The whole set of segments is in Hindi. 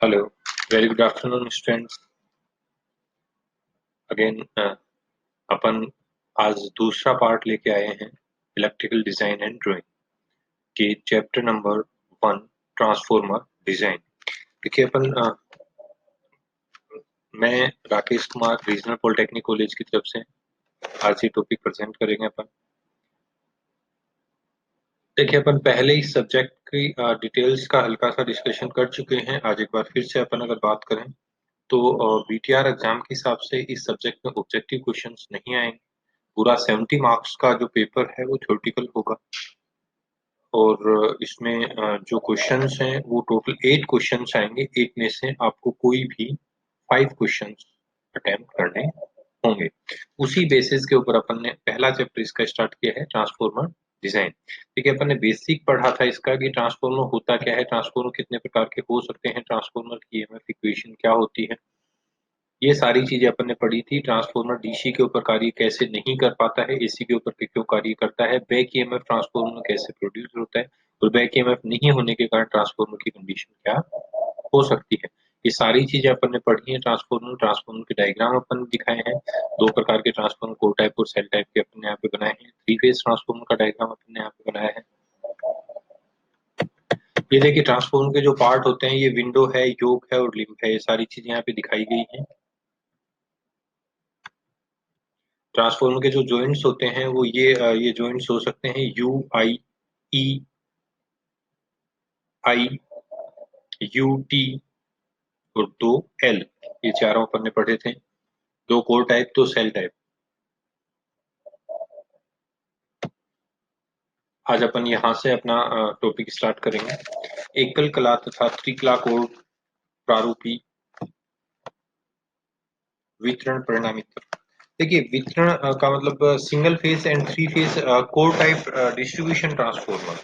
Hello, very good afternoon students. Again अपन आज दूसरा पार्ट लेके आए हैं इलेक्ट्रिकल डिजाइन एंड ड्राइंग के चैप्टर नंबर 1 ट्रांसफॉर्मर डिजाइन। देखिए मैं Rakesh Kumar regional polytechnic college की तरफ से आज ये टॉपिक प्रेजेंट करेंगे अपन। देखिए अपन पहले इस सब्जेक्ट की डिटेल्स का हल्का सा डिस्कशन कर चुके हैं। आज एक बार फिर से अपन अगर बात करें तो बीटीआर एग्जाम के हिसाब से इस सब्जेक्ट में ऑब्जेक्टिव क्वेश्चंस नहीं आएंगे। पूरा 70 मार्क्स का जो पेपर है वो थ्योरेटिकल होगा और इसमें जो क्वेश्चंस हैं वो टोटल 8 क्वेश्चंस आएंगे। 8 में से आपको कोई भी 5 क्वेश्चंस अटेम्प्ट करने होंगे। उसी बेसिस के ऊपर अपन ने पहला चैप्टर इसका स्टार्ट किया है, ट्रांसफॉर्मर डिजाइन। ठीक है, अपन ने बेसिक पढ़ा था इसका कि ट्रांसफॉर्मर होता क्या है, ट्रांसफॉर्मर कितने प्रकार के हो सकते हैं, ट्रांसफॉर्मर की ईएमएफ इक्वेशन क्या होती है, ये सारी चीजें अपन ने पढ़ी थी। ट्रांसफॉर्मर डीसी के ऊपर कार्य कैसे नहीं कर पाता है, एसी के ऊपर क्यों कार्य करता है, बैक ईएमएफ ट्रांसफॉर्मर में कैसे प्रोड्यूस होता है और बैक ईएमएफ नहीं होने के कारण ट्रांसफॉर्मर की कंडीशन क्या हो सकती है, ये सारी चीजें अपन ने पढ़ी है। ट्रांसफॉर्मर ट्रांसफॉर्मर के डायग्राम अपन दिखाए हैं। दो प्रकार के ट्रांसफॉर्मर, कोर टाइप और सेल टाइप के अपन ने यहाँ पे बनाए हैं। थ्री फेज ट्रांसफॉर्मर का डायग्राम अपन ने यहाँ पे बनाया है। ये देखिए ट्रांसफॉर्मर के जो पार्ट होते हैं, ये विंडो है, योक है और लिंब है, ये सारी चीजें यहाँ पे दिखाई गई हैं। ट्रांसफॉर्मर के जो जॉइंट्स होते हैं वो ये जॉइंट्स हो सकते हैं you I, E I, U T और दो एल, ये चारों अपन ने पढ़े थे। दो कोर टाइप, दो सेल टाइप। आज अपन यहाँ से अपना टॉपिक स्टार्ट करेंगे। एकल कला तथा त्रिकला कोर प्रारूपी वितरण परिणामित्र। देखिए वितरण का मतलब single phase and three phase core type distribution transformer.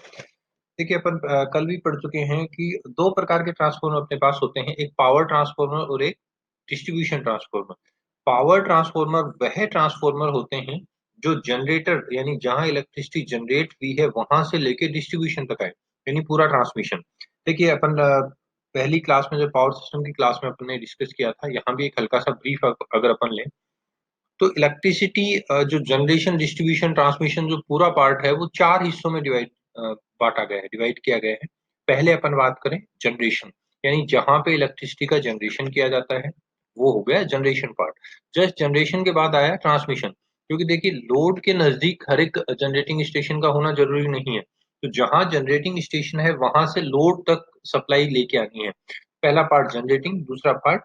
देखिए अपन कल भी पढ़ चुके हैं कि दो प्रकार के ट्रांसफॉर्मर अपने पास होते हैं, एक पावर ट्रांसफॉर्मर और एक डिस्ट्रीब्यूशन ट्रांसफॉर्मर। पावर ट्रांसफॉर्मर वह ट्रांसफॉर्मर होते हैं जो जनरेटर यानी जहां इलेक्ट्रिसिटी जनरेट हुई है वहां से लेके डिस्ट्रीब्यूशन तक आए, यानी पूरा ट्रांसमिशन। देखिए अपन पहली क्लास में, जो पावर सिस्टम की क्लास में अपन ने डिस्कस किया था, यहाँ भी एक हल्का सा ब्रीफ अगर अपन लें तो इलेक्ट्रिसिटी जो जनरेशन, डिस्ट्रीब्यूशन, ट्रांसमिशन जो पूरा पार्ट है वो चार हिस्सों में बांटा गया है, डिवाइड किया गया है। पहले अपन बात करें जनरेशन, यानी जहां पे इलेक्ट्रिसिटी का जनरेशन किया जाता है वो हो गया जनरेशन पार्ट। जस्ट जनरेशन के बाद आया ट्रांसमिशन, क्योंकि देखिए लोड के नजदीक हर एक जनरेटिंग स्टेशन का होना जरूरी नहीं है। तो जहां जनरेटिंग स्टेशन है वहां से लोड तक सप्लाई लेके आनी है। पहला पार्ट जनरेटिंग, दूसरा पार्ट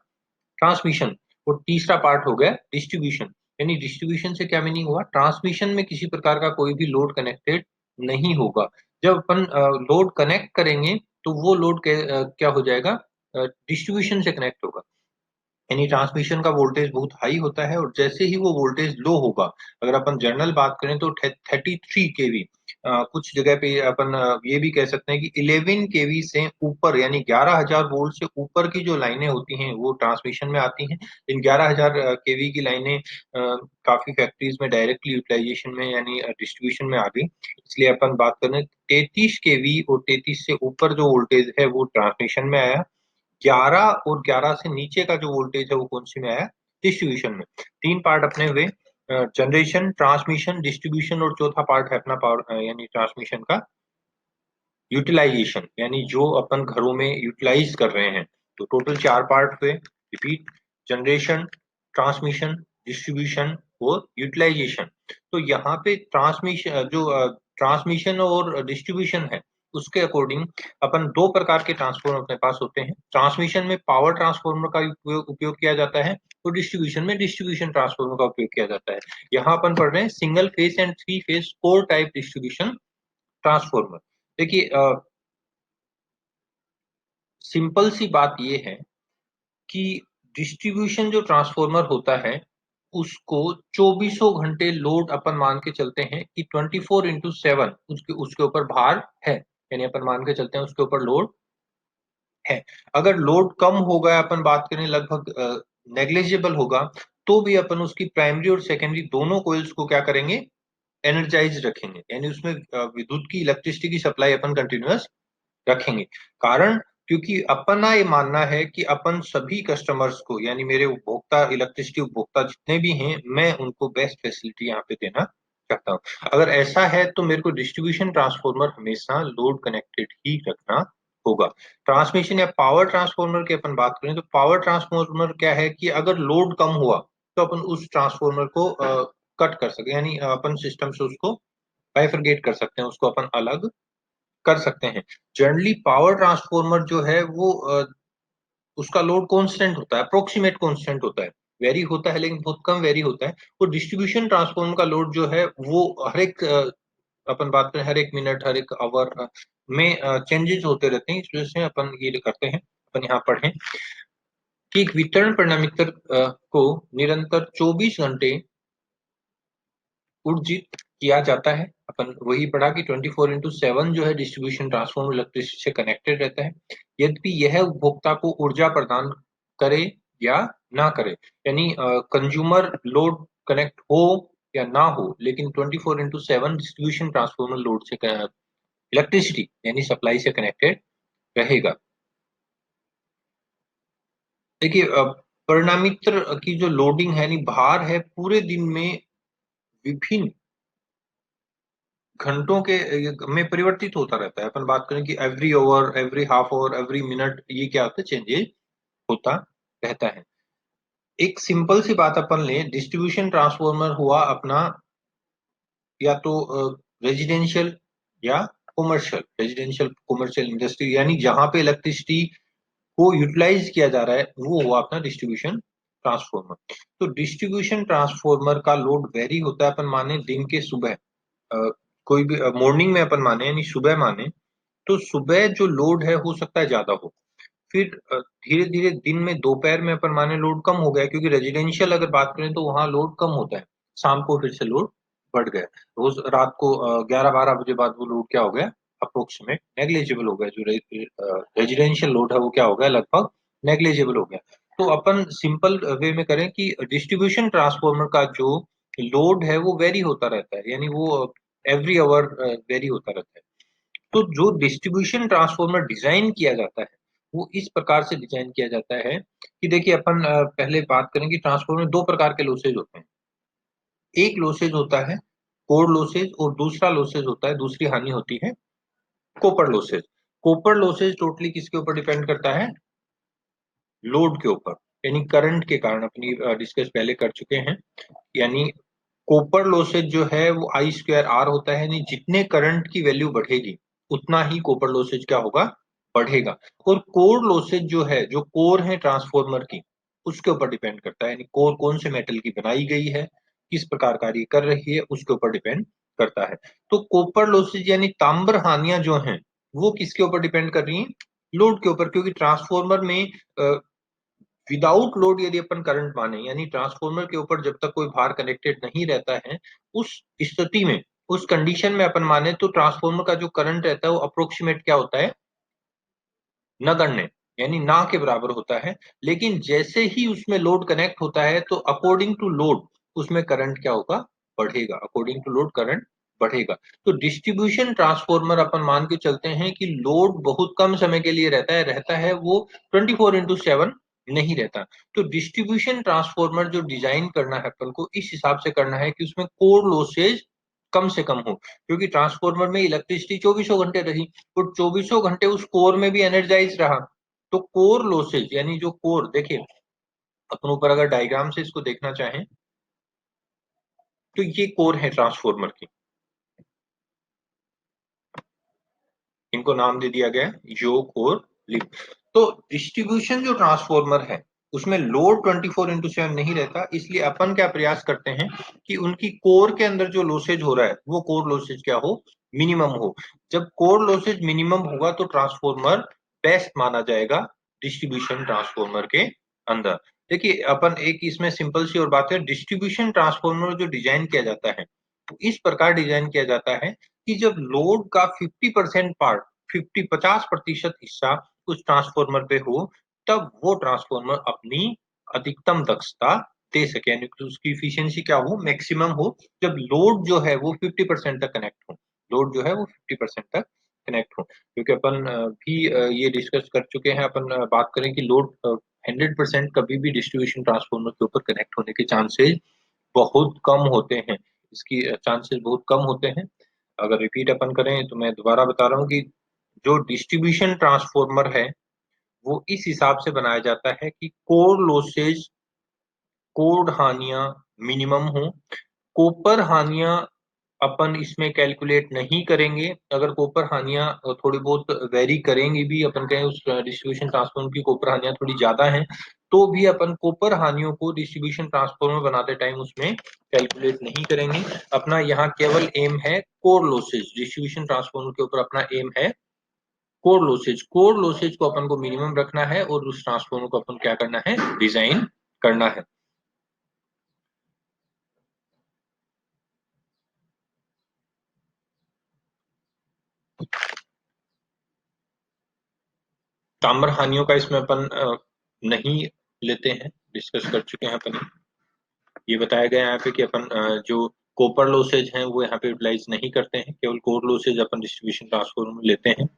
ट्रांसमिशन और तीसरा पार्ट हो गया डिस्ट्रीब्यूशन। यानी डिस्ट्रीब्यूशन से क्या मीनिंग हुआ, ट्रांसमिशन में किसी प्रकार का कोई भी लोड कनेक्टेड नहीं होगा। जब अपन लोड कनेक्ट करेंगे तो वो लोड क्या हो जाएगा, डिस्ट्रीब्यूशन से कनेक्ट होगा। यानी ट्रांसमिशन का वोल्टेज बहुत हाई होता है और जैसे ही वो वोल्टेज लो होगा, अगर अपन जनरल बात करें तो 33 केवी, कुछ जगह पे अपन ये भी कह सकते हैं कि 11 केवी से ऊपर यानी 11,000 वोल्ट से ऊपर की जो लाइनें होती हैं वो ट्रांसमिशन में आती हैं। इन 11,000 केवी की लाइनें काफी फैक्ट्रीज में डायरेक्टली यूटिलाइजेशन में यानी डिस्ट्रीब्यूशन में आ गई। इसलिए अपन बात करें 33 केवी और 33 से ऊपर जो वोल्टेज है वो ट्रांसमिशन में आया। 11 और 11 से नीचे का जो वोल्टेज है वो कौन सी में आया, डिस्ट्रीब्यूशन में। तीन पार्ट अपने हुए, जनरेशन, ट्रांसमिशन, डिस्ट्रीब्यूशन और चौथा पार्ट है अपना पावर यानी ट्रांसमिशन का यूटिलाइजेशन, यानी जो अपन घरों में यूटिलाइज कर रहे हैं। तो टोटल चार पार्ट हुए, रिपीट, जनरेशन, ट्रांसमिशन, डिस्ट्रीब्यूशन और यूटिलाइजेशन। तो यहाँ पे ट्रांसमिशन और डिस्ट्रीब्यूशन है उसके अकॉर्डिंग अपन दो प्रकार के ट्रांसफॉर्मर अपने पास होते हैं। ट्रांसमिशन में पावर ट्रांसफॉर्मर का उपयोग किया जाता है और डिस्ट्रीब्यूशन में डिस्ट्रीब्यूशन ट्रांसफॉर्मर का उपयोग किया जाता है। यहाँ अपन पढ़ रहे हैं single phase and three phase core type distribution transformer. देखिए सिंपल सी बात ये है कि डिस्ट्रीब्यूशन जो ट्रांसफॉर्मर होता है उसको चौबीसों घंटे लोड अपन मान के चलते हैं कि 24x7 उसके उसके ऊपर भार है, यानी अपन मान के चलते हैं उसके ऊपर लोड है। अगर लोड कम हो गया, अपन बात करें लगभग नेग्लिजिबल होगा, तो भी अपन उसकी प्राइमरी और सेकेंडरी दोनों कोइल्स को क्या करेंगे, एनर्जाइज रखेंगे, यानी उसमें विद्युत की, इलेक्ट्रिसिटी की सप्लाई अपन कंटिन्यूअस रखेंगे। कारण क्योंकि अपना ये मानना है कि अपन सभी कस्टमर्स को यानी मेरे उपभोक्ता इलेक्ट्रिसिटी उपभोक्ता जितने भी हैं मैं उनको बेस्ट फैसिलिटी यहाँ पे देना चाहता हूँ। अगर ऐसा है तो मेरे को डिस्ट्रीब्यूशन ट्रांसफार्मर हमेशा लोड कनेक्टेड ही रखना होगा। ट्रांसमिशन या पावर ट्रांसफार्मर की अपन बात करें तो पावर ट्रांसफार्मर क्या है कि अगर लोड कम हुआ तो अपन उस ट्रांसफार्मर को कट कर सकते हैं, यानी अपन सिस्टम से उसको बाइफरगेट कर सकते हैं, उसको अपन अलग कर सकते हैं। जनरली पावर ट्रांसफार्मर जो है वो उसका लोड कांस्टेंट होता है, अप्रोक्सीमेट कांस्टेंट होता है। वेरी होता है लेकिन बहुत कम वेरी होता है। और डिस्ट्रीब्यूशन ट्रांसफार्मर का लोड जो है वो हर एक अपन बात करें हर एक मिनट हर एक आवर में चेंजेस होते रहते हैं। इस वजह से अपन ये करते हैं, अपन यहाँ पढ़ें कि एक वितरण प्रणाली को निरंतर 24 घंटे ऊर्जित किया जाता है। अपन वही पढ़ा कि 24/7 जो है डिस्ट्रीब्यूशन ट्रांसफॉर्मर इलेक्ट्रिसिटी से कनेक्टेड रहता है, यद्यपि यह उपभोक्ता को ऊर्जा प्रदान करे या ना करे, यानी कंज्यूमर लोड कनेक्ट हो या ना हो, लेकिन 24/7 डिस्ट्रीब्यूशन ट्रांसफॉर्मर लोड से इलेक्ट्रिसिटी यानी सप्लाई से कनेक्टेड रहेगा। देखिए परिणामित्र की जो लोडिंग है यानी भार है पूरे दिन में विभिन्न घंटों के में परिवर्तित होता रहता है। अपन बात करें कि every hour, every half hour, every minute ये क्या होता है चेंजेस होता रहता है। एक सिंपल सी बात अपन लें, डिस्ट्रीब्यूशन ट्रांसफार्मर हुआ अपना या तो रेजिडेंशियल या कमर्शियल, रेजिडेंशियल कमर्शियल इंडस्ट्री, यानी जहां पे इलेक्ट्रिसिटी को यूटिलाइज किया जा रहा है वो हुआ अपना डिस्ट्रीब्यूशन ट्रांसफार्मर। तो डिस्ट्रीब्यूशन ट्रांसफार्मर का लोड वेरी होता है। अपन माने दिन के सुबह अ, कोई भी मॉर्निंग में अपन माने यानी सुबह माने तो सुबह जो लोड है हो सकता है ज्यादा हो, फिर धीरे-धीरे दिन में दोपहर में अपन माने लोड कम हो गया क्योंकि रेजिडेंशियल अगर बात करें तो वहाँ लोड कम होता है। शाम को फिर से लोड बढ़ गया। रोज़ रात को 11-12 बजे बाद वो लोड क्या हो गया अप्रोक्सिमेट नेग्लिजिबल हो गया। जो रेजिडेंशियल लोड है वो क्या हो गया लगभग नेग्लिजिबल हो गया। तो अपन सिंपल वे में करें कि डिस्ट्रीब्यूशन ट्रांसफार्मर का जो लोड है वो वेरी होता रहता है, यानी वो एवरी आवर वेरी होता रहता है। तो जो डिस्ट्रीब्यूशन ट्रांसफार्मर डिजाइन किया जाता है वो इस प्रकार से डिजाइन किया जाता है कि देखिए अपन पहले बात करें कि ट्रांसफार्मर में दो प्रकार के लॉसेज होते हैं। एक लॉसेज होता है कोर लॉसेज और दूसरा लॉसेज होता है, दूसरी हानि होती है copper losses. Copper losses totally किसके ऊपर डिपेंड करता है, लोड के ऊपर, यानी करंट के कारण अपनी डिस्कस पहले कर चुके हैं। यानी कॉपर लॉसेज जो है वो आई स्क्वायर आर होता है, यानी जितने करंट की वैल्यू बढ़ेगी उतना ही कॉपर लॉसेज क्या होगा बढ़ेगा। और कोर लॉसेज जो है, जो कोर है ट्रांसफार्मर की उसके ऊपर डिपेंड करता है, यानी कोर कौन से मेटल की बनाई गई है, किस प्रकार कार्य कर रही है उसके ऊपर डिपेंड करता है। तो कॉपर लॉसेज यानी ताम्र हानियां जो हैं वो किसके ऊपर डिपेंड कर रही हैं, लोड के ऊपर। क्योंकि ट्रांसफार्मर में विदाउट लोड यदि अपन करंट माने यानी ट्रांसफार्मर के ऊपर जब तक कोई भार कनेक्टेड नहीं रहता है उस स्थिति में, उस कंडीशन में अपन माने तो ट्रांसफार्मर का जो करंट रहता है वो अप्रोक्सीमेट क्या होता है, नगण्य, यानी ना के बराबर होता है। लेकिन जैसे ही उसमें लोड कनेक्ट होता है तो अकॉर्डिंग टू लोड उसमें करंट क्या होगा बढ़ेगा, अकॉर्डिंग टू लोड करंट बढ़ेगा। तो डिस्ट्रीब्यूशन ट्रांसफार्मर अपन मान के चलते हैं कि लोड बहुत कम समय के लिए रहता है वो 24/7 नहीं रहता। तो डिस्ट्रीब्यूशन ट्रांसफार्मर जो डिजाइन करना है अपन को इस हिसाब से करना है कि उसमें कोर लॉसेज कम से कम हो, क्योंकि ट्रांसफार्मर में इलेक्ट्रिसिटी चौबीसों घंटे रही और चौबीसों घंटे उस कोर में भी एनर्जाइज रहा। तो कोर लॉसेज यानी जो कोर देखिए अपन ऊपर अगर डायग्राम से इसको देखना चाहें तो ये कोर है ट्रांसफार्मर की, इनको नाम दे दिया गया योक और लिंक। तो डिस्ट्रीब्यूशन जो ट्रांसफार्मर है उसमें लोड 24/7 नहीं रहता, इसलिए अपन क्या प्रयास करते हैं कि उनकी कोर के अंदर जो लॉसेज हो रहा है वो कोर लॉसेज क्या हो, मिनिमम हो। जब कोर लॉसेज मिनिमम होगा तो ट्रांसफार्मर बेस्ट माना जाएगा डिस्ट्रीब्यूशन ट्रांसफार्मर के अंदर। देखिए अपन एक इसमें सिंपल सी और बात है, डिस्ट्रीब्यूशन ट्रांसफार्मर जो डिजाइन किया जाता है तो इस प्रकार डिजाइन किया जाता है कि जब लोड का 50% पार्ट, 50% हिस्सा उस ट्रांसफार्मर पे हो तब वो ट्रांसफार्मर अपनी अधिकतम दक्षता दे सके, यानी कि उसकी इफिशियंसी क्या हो, मैक्सिमम हो, जब लोड जो है वो 50% तक कनेक्ट हो। लोड जो है वो 50% तक कनेक्ट हो, क्योंकि अपन भी ये डिस्कस कर चुके हैं, अपन बात करें कि लोड 100% कभी भी डिस्ट्रीब्यूशन ट्रांसफार्मर के ऊपर कनेक्ट होने के चांसेस बहुत कम होते हैं, इसकी चांसेस बहुत कम होते हैं। अगर रिपीट अपन करें तो मैं दोबारा बता रहा हूँ कि जो डिस्ट्रीब्यूशन ट्रांसफार्मर है वो इस हिसाब से बनाया जाता है कि कोर लॉसेज, कोर हानियां मिनिमम हो। कॉपर हानियां अपन इसमें कैलकुलेट नहीं करेंगे। अगर कॉपर हानियां थोड़ी बहुत वेरी करेंगी भी, अपन कहें उस डिस्ट्रीब्यूशन ट्रांसफार्मर की कॉपर हानियां थोड़ी ज्यादा हैं, तो भी अपन कॉपर हानियों को डिस्ट्रीब्यूशन ट्रांसफार्मर बनाते टाइम उसमें कैलकुलेट नहीं करेंगे। अपना यहाँ केवल एम है कोर लॉसेज, डिस्ट्रीब्यूशन ट्रांसफार्मर के ऊपर अपना एम है कोर लॉसेज। कोर लॉसेज को अपन को मिनिमम रखना है और उस ट्रांसफार्मर को अपन क्या करना है, डिजाइन करना है। ताम्र हानियों का इसमें अपन नहीं लेते हैं, डिस्कस कर चुके हैं अपन। ये बताया गया है यहाँ पे कि अपन जो कॉपर लॉसेज हैं वो यहाँ पे यूटिलाइज नहीं करते हैं, केवल कोर लॉसेज अपन डिस्ट्रीब्यूशन ट्रांसफार्मर में लेते हैं।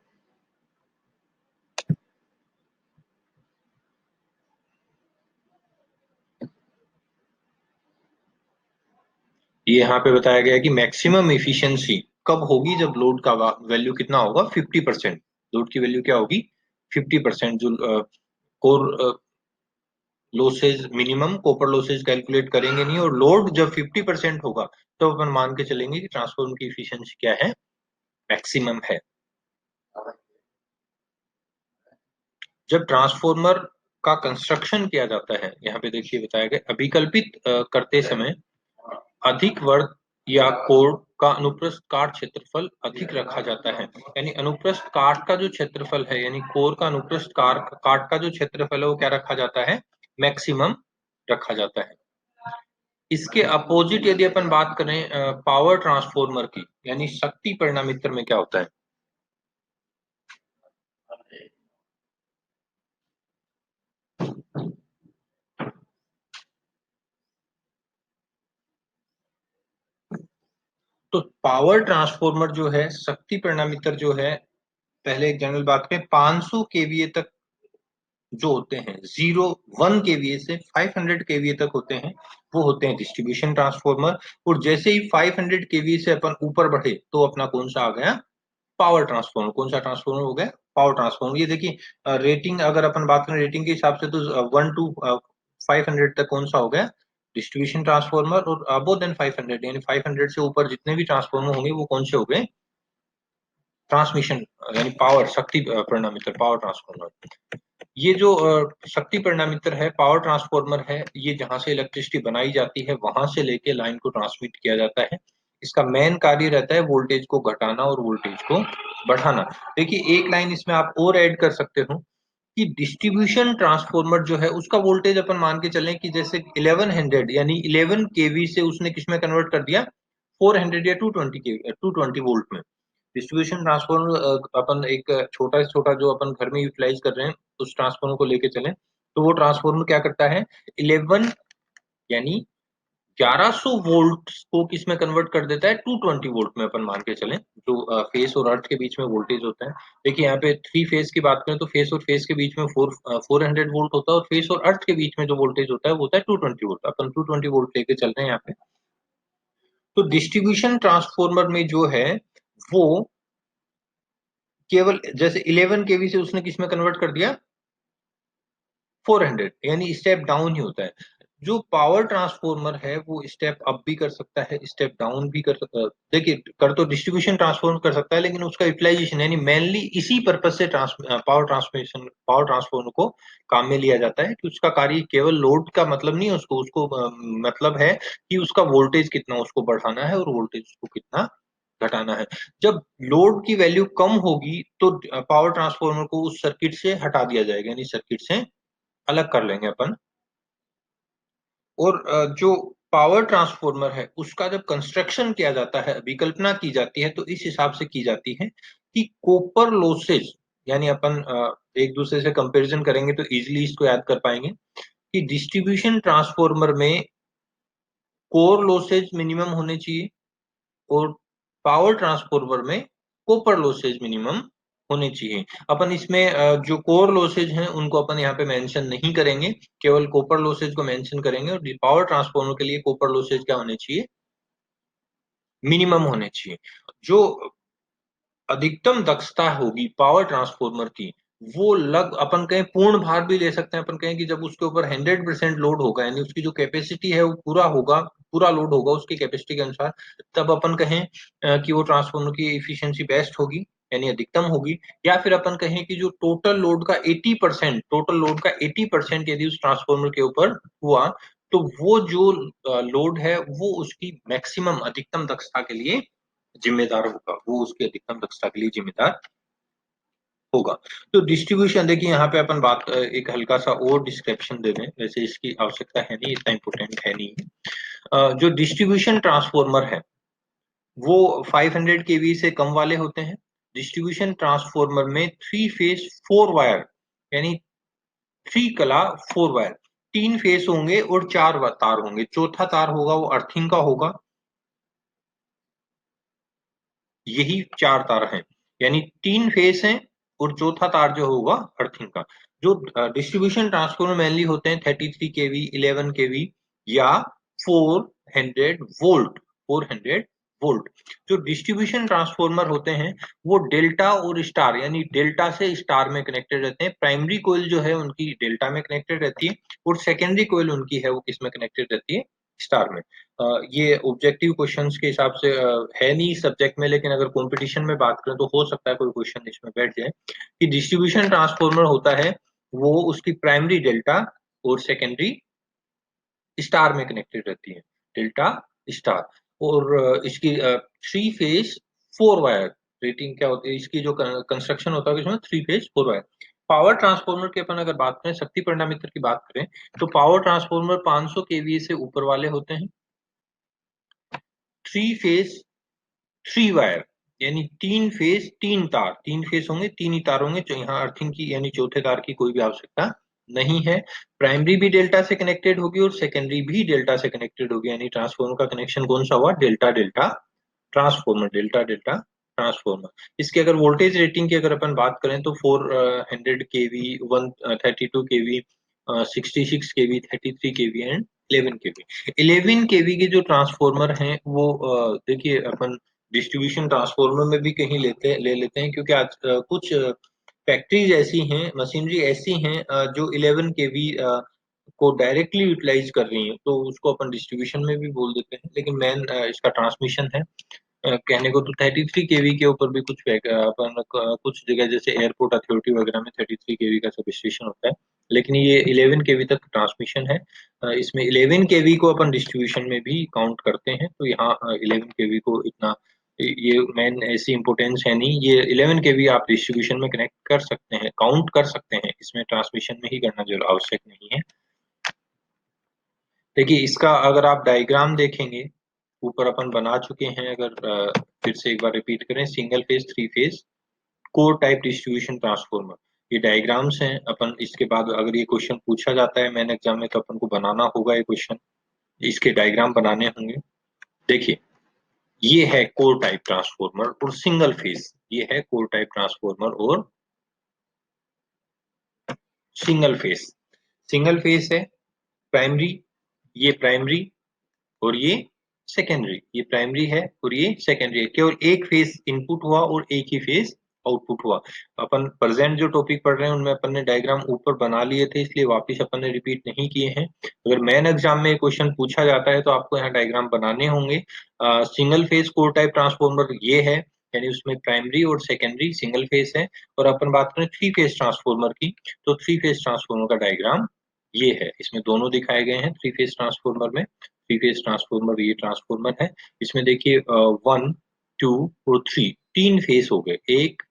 ये यहाँ पे बताया गया है कि मैक्सिमम एफिशिएंसी कब होगी, जब लोड का वैल्यू कितना होगा, 50%। लोड की वैल्यू क्या होगी, 50%। जो core losses minimum, copper losses calculate करेंगे नहीं, और लोड जब 50% होगा तो अपन मान के चलेंगे कि ट्रांसफार्मर की एफिशिएंसी क्या है, मैक्सिमम है। जब ट्रांसफार्मर का कंस्ट्रक्शन किया जाता है, यहाँ पे देखिए बताया गया, अभिकल्पित करते समय अधिक वर्ग या कोर का अनुप्रस्थ काट क्षेत्रफल अधिक रखा जाता है। यानी अनुप्रस्थ काट का जो क्षेत्रफल है, यानी कोर का अनुप्रस्थ काट का जो क्षेत्रफल है वो क्या रखा जाता है, मैक्सिमम रखा जाता है। इसके अपोजिट यदि अपन बात करें पावर ट्रांसफार्मर की, यानी शक्ति परिणामित्र में क्या होता है, तो पावर ट्रांसफार्मर जो है, शक्ति परिणामित्र जो है, पहले एक जनरल बात करें, 500 केवीए तक जो होते हैं, 1 केवीए से 500 केवीए तक होते हैं, वो होते हैं डिस्ट्रीब्यूशन ट्रांसफार्मर। और जैसे ही 500 केवीए से अपन ऊपर बढ़े तो अपना कौन सा आ गया, पावर ट्रांसफार्मर। कौन सा ट्रांसफार्मर हो गया, पावर ट्रांसफार्मर। ये देखिए रेटिंग अगर अपन बात करें रेटिंग के हिसाब से, तो 1 टू 500 तक कौन सा हो गया, डिस्ट्रीब्यूशन ट्रांसफार्मर। और अबोव देन 500 यानी 500 से ऊपर जितने भी ट्रांसफार्मर होंगे वो कौन से हो गए, ट्रांसमिशन यानी पावर, शक्ति परिणामित्र, पावर ट्रांसफार्मर। ये जो शक्ति परिणामित्र है, पावर ट्रांसफार्मर है, ये जहां से इलेक्ट्रिसिटी बनाई जाती है वहां से लेके लाइन को ट्रांसमिट किया जाता है। इसका मेन कार्य रहता है वोल्टेज को घटाना और वोल्टेज को बढ़ाना। देखिए एक लाइन इसमें आप और ऐड कर सकते हो कि डिस्ट्रीब्यूशन ट्रांसफार्मर जो है उसका वोल्टेज अपन मान के चलें कि जैसे 1100 यानी 11 केवी से उसने किसमें कन्वर्ट कर दिया, 400 या 220 के 220 वोल्ट में। डिस्ट्रीब्यूशन ट्रांसफार्मर अपन एक छोटा से छोटा जो अपन घर में यूटिलाइज कर रहे हैं उस ट्रांसफार्मर को लेके चलें, तो वो ट्रांसफार्मर क्या करता है, 11 यानी 1100 वोल्ट को किसमें कन्वर्ट कर देता है, 220 वोल्ट में। अपन मान के चलें जो फेस और अर्थ के बीच में वोल्टेज होता है। देखिए यहाँ पे 3 फेस की बात करें तो फेस और फेस के बीच में 400 वोल्ट होता है, और फेस और अर्थ के बीच में जो वोल्टेज होता है वो होता है 220 वोल्ट। अपन 220 वोल्ट लेके चल रहे हैं यहाँ पे। तो डिस्ट्रीब्यूशन ट्रांसफार्मर में जो है वो केवल जैसे 11 केवी से उसने किसमें कन्वर्ट कर दिया, 400, यानी स्टेप डाउन ही होता है। जो पावर ट्रांसफार्मर है वो स्टेप अप भी कर सकता है, स्टेप डाउन भी कर सकता है। देखिए कर तो डिस्ट्रीब्यूशन ट्रांसफार्मर कर सकता है, लेकिन उसका यूटिलाइजेशन यानी मेनली इसी पर्पज से पावर ट्रांसफार्मर को काम में लिया जाता है कि उसका कार्य केवल लोड का मतलब नहीं है, उसको उसको मतलब है कि उसका वोल्टेज कितना उसको बढ़ाना है और वोल्टेज उसको कितना घटाना है। जब लोड की वैल्यू कम होगी तो पावर ट्रांसफार्मर को उस सर्किट से हटा दिया जाएगा, यानी सर्किट से अलग कर लेंगे अपन। और जो पावर ट्रांसफार्मर है उसका जब कंस्ट्रक्शन किया जाता है, विकल्पना की जाती है, तो इस हिसाब से की जाती है कि कॉपर लॉसेज, यानी अपन एक दूसरे से कंपैरिजन करेंगे तो इजीली इसको याद कर पाएंगे कि डिस्ट्रीब्यूशन ट्रांसफार्मर में कोर लॉसेज मिनिमम होने चाहिए और पावर ट्रांसफार्मर में कॉपर लॉसेज मिनिमम होने चाहिए। अपन इसमें जो कोर लॉसेज हैं उनको अपन यहाँ पे मेंशन नहीं करेंगे, केवल कॉपर लॉसेज को मेंशन करेंगे। और पावर ट्रांसफार्मर के लिए कॉपर लॉसेज क्या होने चाहिए, मिनिमम होने चाहिए। जो अधिकतम दक्षता होगी पावर ट्रांसफार्मर की, वो लग अपन कहें पूर्ण भार भी ले सकते हैं। अपन कहें कि जब उसके ऊपर 100% लोड होगा, यानी उसकी जो कैपेसिटी है वो पूरा होगा, पूरा लोड होगा उसकी कैपेसिटी के अनुसार, तब अपन कहें कि वो ट्रांसफार्मर की एफिशिएंसी बेस्ट होगी, यानी अधिकतम होगी। या फिर अपन कहें कि जो टोटल लोड का 80%, टोटल लोड का 80% यदि उस ट्रांसफार्मर के ऊपर हुआ, तो वो जो लोड है वो उसकी मैक्सिमम अधिकतम दक्षता के लिए जिम्मेदार होगा, वो उसकी अधिकतम दक्षता के लिए जिम्मेदार होगा। तो डिस्ट्रीब्यूशन देखिए, यहाँ पे अपन बात एक हल्का सा और डिस्क्रिप्शन दे दें, वैसे इसकी आवश्यकता है नहीं, इतना इंपोर्टेंट है नहीं। जो डिस्ट्रीब्यूशन ट्रांसफार्मर है वो 500 केवी से कम वाले होते हैं। डिस्ट्रीब्यूशन ट्रांसफार्मर में 3 फेज 4 वायर, यानी 3 कला 4 वायर, 3 फेस होंगे और 4 तार होंगे। चौथा तार होगा वो अर्थिंग का होगा, यही 4 तार हैं, यानी 3 फेस हैं और चौथा तार जो होगा अर्थिंग का। जो डिस्ट्रीब्यूशन ट्रांसफार्मर मेनली होते हैं 33 केवी, 11 केवी या 400 वोल्ट, 400 वोल्ट। जो डिस्ट्रीब्यूशन ट्रांसफार्मर होते हैं वो डेल्टा और स्टार, यानी डेल्टा से स्टार में कनेक्टेड रहते हैं। प्राइमरी कोयल जो है उनकी डेल्टा में कनेक्टेड रहती है और सेकेंडरी कोयल उनकी है वो किस में कनेक्टेड रहती है, स्टार में। ये ऑब्जेक्टिव क्वेश्चंस के हिसाब से है नहीं सब्जेक्ट में, लेकिन अगर कंपटीशन में बात करें तो हो सकता है कोई क्वेश्चन इसमें बैठ जाए कि डिस्ट्रीब्यूशन ट्रांसफार्मर होता है वो उसकी प्राइमरी डेल्टा और सेकेंडरी स्टार में कनेक्टेड रहती है, डेल्टा स्टार। और इसकी 3 फेज 4 वायर रेटिंग क्या होती है, इसकी जो कंस्ट्रक्शन होता है इसमें 3 फेज 4 वायर। पावर ट्रांसफार्मर की अपन अगर बात करें, शक्ति परिणामित्र की बात करें, तो पावर ट्रांसफार्मर 500 केवीए से ऊपर वाले होते हैं। 3 फेज 3 वायर, यानी 3 फेस 3 तार, 3 फेस होंगे 3 ही तार होंगे, जो यहाँ अर्थिंग की यानी चौथे तार की कोई भी आवश्यकता नहीं है। प्राइमरी भी डेल्टा से कनेक्टेड होगी और सेकेंडरी भी डेल्टा से कनेक्टेड होगी, यानी ट्रांसफॉर्मर का कनेक्शन कौन सा हुआ, delta delta transformer, delta delta transformer. इसकी अगर वोल्टेज रेटिंग की अगर अपन बात करें तो 400 केवी, 132 केवी, 66 केवी, 33 केवी एंड 11 केवी। 11 केवी के जो ट्रांसफॉर्मर हैं वो देखिए अपन डिस्ट्रीब्यूशन ट्रांसफॉर्मर में भी कहीं ले लेते हैं, क्योंकि आज कुछ फैक्ट्रीज ऐसी हैं, मशीनरी ऐसी हैं जो 11 केवी को डायरेक्टली यूटिलाइज कर रही हैं, तो उसको अपन डिस्ट्रीब्यूशन में भी बोल देते हैं। लेकिन मेन इसका ट्रांसमिशन है। कहने को तो 33 केवी के ऊपर भी अपन कुछ जगह जैसे एयरपोर्ट अथॉरिटी वगैरह में 33 केवी का सब स्टेशन होता है, लेकिन ये 11 केवी तक ट्रांसमिशन है। इसमें 11 केवी को अपन डिस्ट्रीब्यूशन में भी काउंट करते हैं, तो यहाँ 11 केवी को इतना ये मेन ऐसी इंपोर्टेंस है नहीं। ये 11 केवी आप डिस्ट्रीब्यूशन में कनेक्ट कर सकते हैं, काउंट कर सकते हैं, इसमें ट्रांसमिशन में ही करना जरूर आवश्यक नहीं है। देखिए इसका अगर आप डायग्राम देखेंगे, ऊपर अपन बना चुके हैं, अगर फिर से एक बार रिपीट करें, single phase 3 phase core type distribution transformer, ये डायग्राम्स हैं। अपन इसके बाद अगर ये क्वेश्चन पूछा जाता है मेन एग्जाम में तो अपन को बनाना होगा ये क्वेश्चन, इसके डायग्राम बनाने होंगे। देखिए ये है कोर टाइप ट्रांसफॉर्मर और सिंगल फेज, ये है कोर टाइप ट्रांसफॉर्मर और सिंगल फेज। सिंगल फेज है प्राइमरी, ये प्राइमरी और ये सेकेंडरी, ये प्राइमरी है और ये सेकेंडरी है। केवल एक फेज इनपुट हुआ और एक ही फेज आउटपुट हुआ। अपन प्रेजेंट जो टॉपिक पढ़ रहे हैं उनमें अपन ने डायग्राम ऊपर बना लिए थे, इसलिए वापस अपन ने रिपीट नहीं किए हैं। अगर मेन एग्जाम में क्वेश्चन पूछा जाता है तो आपको यहाँ डायग्राम बनाने होंगे। Single phase core type transformer ये है, यानी उसमें प्राइमरी और सेकेंडरी सिंगल फेज है। और अपन बात करें 3 फेज ट्रांसफॉर्मर की, तो 3 फेज ट्रांसफॉर्मर का डायग्राम ये है, इसमें दोनों दिखाए गए हैं। 3 फेज ट्रांसफॉर्मर में 3 फेज ट्रांसफॉर्मर, ये ट्रांसफॉर्मर है, इसमें देखिए 1 2 और 3, 3 फेस हो गए, 1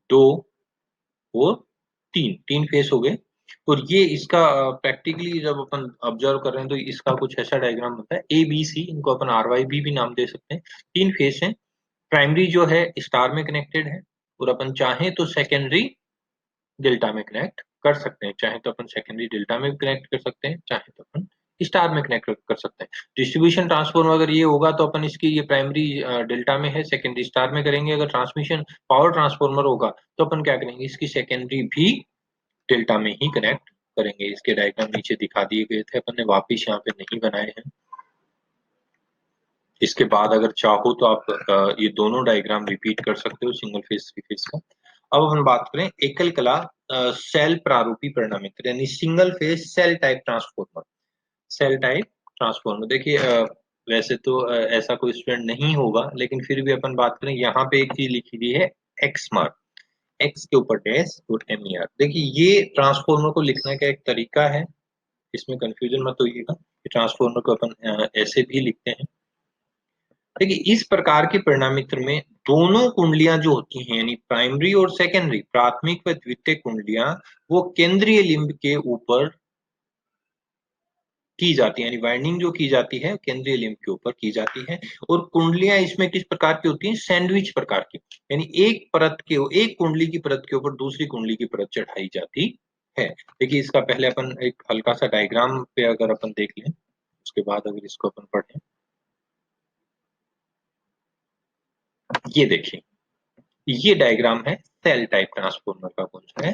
2 और 3 फेस हो गए। और ये इसका प्रैक्टिकली जब अपन ऑब्जर्व कर रहे हैं तो इसका कुछ ऐसा डायग्राम होता है, ए बी सी, इनको अपन RYB भी नाम दे सकते हैं। 3 फेस है, प्राइमरी जो है स्टार में कनेक्टेड है और अपन चाहें तो सेकेंडरी डेल्टा में कनेक्ट कर सकते हैं, चाहे तो अपन सेकेंडरी डेल्टा में कनेक्ट कर सकते हैं, चाहे तो अपन स्टार में कनेक्ट कर सकते हैं। डिस्ट्रीब्यूशन ट्रांसफॉर्मर अगर ये होगा तो अपन इसकी ये प्राइमरी डेल्टा में है, सेकेंडरी स्टार में करेंगे। अगर ट्रांसमिशन पावर ट्रांसफॉर्मर होगा तो अपन क्या करेंगे, इसकी सेकेंडरी भी डेल्टा में ही कनेक्ट करेंगे। इसके डायग्राम नीचे दिखा दिए गए थे, अपन ने वापिस यहाँ पे नहीं बनाए हैं। इसके बाद अगर चाहो तो आप ये दोनों डायग्राम रिपीट कर सकते हो, सिंगल फेज थ्री फेज का। अब हम बात करें एकल कला सेल प्रारूपी परिणामित्र यानी single phase cell type transformer. Cell type transformer देखिए वैसे तो ऐसा कोई स्टूडेंट नहीं होगा, लेकिन फिर भी अपन बात करें, यहाँ पे एक चीज लिखी हुई है एक्स मार्क, एक्स के ऊपर डैश और एम ई आर। देखिए ये ट्रांसफॉर्मर को लिखने का एक तरीका है, इसमें कंफ्यूजन मत होइएगा। ट्रांसफॉर्मर को अपन ऐसे भी लिखते हैं। देखिए इस प्रकार के परिणामित्र में दोनों कुंडलियां जो होती हैं यानी प्राइमरी और सेकेंडरी, प्राथमिक व द्वितीय कुंडलियां, वो केंद्रीय लिंब के ऊपर की जाती है, यानी वाइंडिंग जो की जाती है केंद्रीय लिंब के ऊपर की जाती है। और कुंडलियां इसमें किस प्रकार की होती हैं, सैंडविच प्रकार की, यानी एक कुंडली की परत के ऊपर दूसरी कुंडली की परत चढ़ाई जाती है। देखिए इसका पहले अपन एक हल्का सा डायग्राम पे अगर अपन देख लें, उसके बाद अगर इसको अपन पढ़ें, ये देखिए ये डायग्राम है सेल टाइप ट्रांसफॉर्मर का। कौन सा है,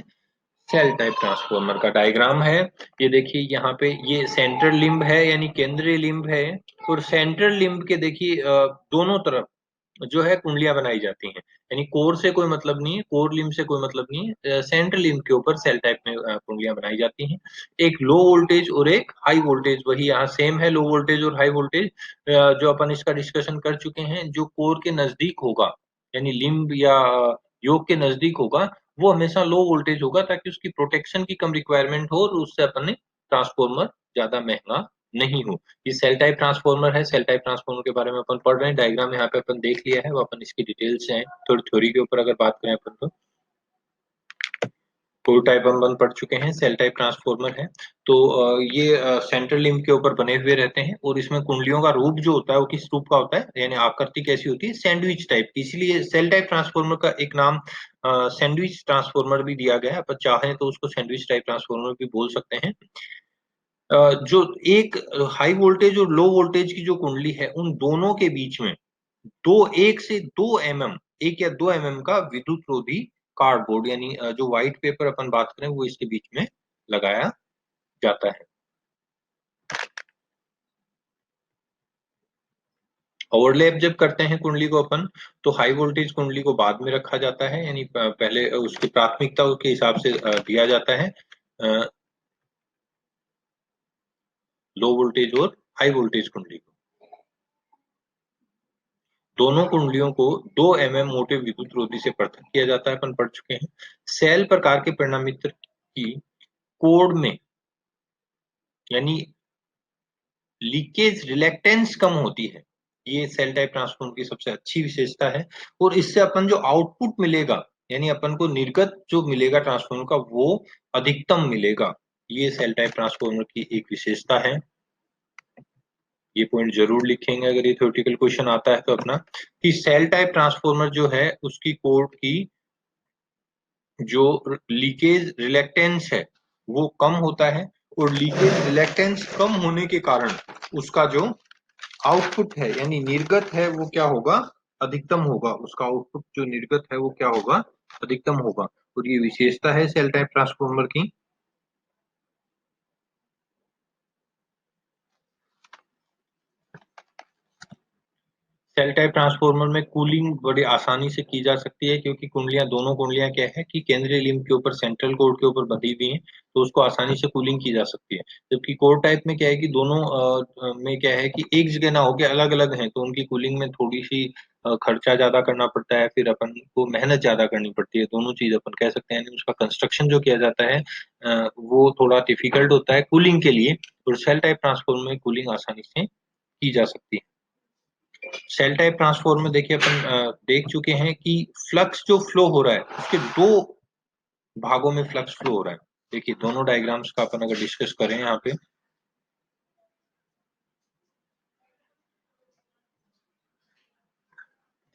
सेल टाइप ट्रांसफॉर्मर का डायग्राम है। ये देखिए यहाँ पे ये सेंट्रल लिंब है यानी केंद्रीय लिंब है, और सेंट्रल लिंब के देखिए दोनों तरफ जो है कुंडलियां बनाई जाती हैं, यानी कोर से कोई मतलब नहीं है, कोर लिंब से कोई मतलब नहीं है। सेंट्रल लिंब के ऊपर सेल टाइप में कुंडलियां बनाई जाती हैं। एक लो वोल्टेज और एक हाई वोल्टेज, वही यहाँ सेम है, लो वोल्टेज और हाई वोल्टेज। जो अपन इसका डिस्कशन कर चुके हैं, जो कोर के नजदीक होगा यानी लिंब या योग के नजदीक होगा, वो हमेशा लो वोल्टेज होगा, ताकि उसकी प्रोटेक्शन की कम रिक्वायरमेंट हो और उससे अपन ने ट्रांसफॉर्मर ज्यादा महंगा नहीं हो। ये सेल टाइप ट्रांसफॉर्मर है। सेल टाइप ट्रांसफॉर्मर के बारे में अपन पढ़ रहे हैं, डायग्राम यहाँ पे अपन देख लिया है, वो अपन इसकी डिटेल्स हैं। थोड़ी थ्योरी के ऊपर अगर बात करें अपन तो कोर टाइप हम पढ़ चुके हैं, सेल टाइप ट्रांसफॉर्मर है। तो ये सेंट्रल लिंब के ऊपर बने हुए रहते हैं, और इसमें कुंडलियों का रूप जो होता है वो किस रूप का होता है, यानी आकृति कैसी होती है, सैंडविच टाइप की। इसलिए सेल टाइप ट्रांसफॉर्मर का एक नाम सैंडविच ट्रांसफॉर्मर भी दिया गया है। अपन चाहें तो उसको सैंडविच टाइप ट्रांसफॉर्मर भी बोल सकते हैं। जो एक हाई वोल्टेज और लो वोल्टेज की जो कुंडली है, उन दोनों के बीच में एक से 2 mm, 1 या 2 mm का विद्युत रोधी कार्डबोर्ड यानी जो व्हाइट पेपर अपन बात करें, वो इसके बीच में लगाया जाता है। ओवरलैप जब करते हैं कुंडली को अपन, तो हाई वोल्टेज कुंडली को बाद में रखा जाता है, यानी पहले उसकी प्राथमिकता के हिसाब से दिया जाता है लो वोल्टेज और हाई वोल्टेज कुंडली को। दोनों कुंडलियों को 2 mm मोटे विद्युत रोधी से पृथक किया जाता है, अपन पढ़ चुके हैं। सेल प्रकार के परिणामित्र की कोड में यानी लीकेज रिलेक्टेंस कम होती है, ये सेल टाइप ट्रांसफॉर्मर की सबसे अच्छी विशेषता है। और इससे अपन जो आउटपुट मिलेगा, यानी अपन को निर्गत जो मिलेगा ट्रांसफॉर्मर का, वो अधिकतम मिलेगा। ये सेल टाइप ट्रांसफॉर्मर की एक विशेषता है। ये पॉइंट जरूर लिखेंगे अगर ये थ्योरेटिकल क्वेश्चन आता है तो अपना, कि सेल टाइप ट्रांसफॉर्मर जो है उसकी कोड की जो लीकेज रिलेक्टेंस है वो कम होता है, और लीकेज रिलेक्टेंस कम होने के कारण उसका जो आउटपुट है यानी निर्गत है वो क्या होगा, अधिकतम होगा। उसका आउटपुट जो निर्गत है वो क्या होगा, अधिकतम होगा। और ये विशेषता है सेल टाइप ट्रांसफॉर्मर की। सेल टाइप ट्रांसफॉर्मर में कूलिंग बड़ी आसानी से की जा सकती है, क्योंकि दोनों कुंडलियां क्या है कि केंद्रीय लिंब के ऊपर सेंट्रल कोर के ऊपर बंधी हुई हैं, तो उसको आसानी से कूलिंग की जा सकती है। जबकि कोर टाइप में क्या है कि दोनों में क्या है कि एक जगह ना होके अलग अलग हैं, तो उनकी कूलिंग में थोड़ी सी खर्चा ज्यादा करना पड़ता है, फिर अपन को मेहनत ज्यादा करनी पड़ती है। दोनों चीज अपन कह सकते हैं, उसका कंस्ट्रक्शन जो किया जाता है वो थोड़ा डिफिकल्ट होता है कूलिंग के लिए। और सेल टाइप ट्रांसफॉर्मर में कूलिंग आसानी से की जा सकती है। सेल टाइप ट्रांसफॉर्मर में देखिए अपन देख चुके हैं कि फ्लक्स जो फ्लो हो रहा है उसके दो भागों में फ्लक्स फ्लो हो रहा है। देखिए दोनों डायग्राम्स का अपन अगर डिस्कस करें यहाँ पे,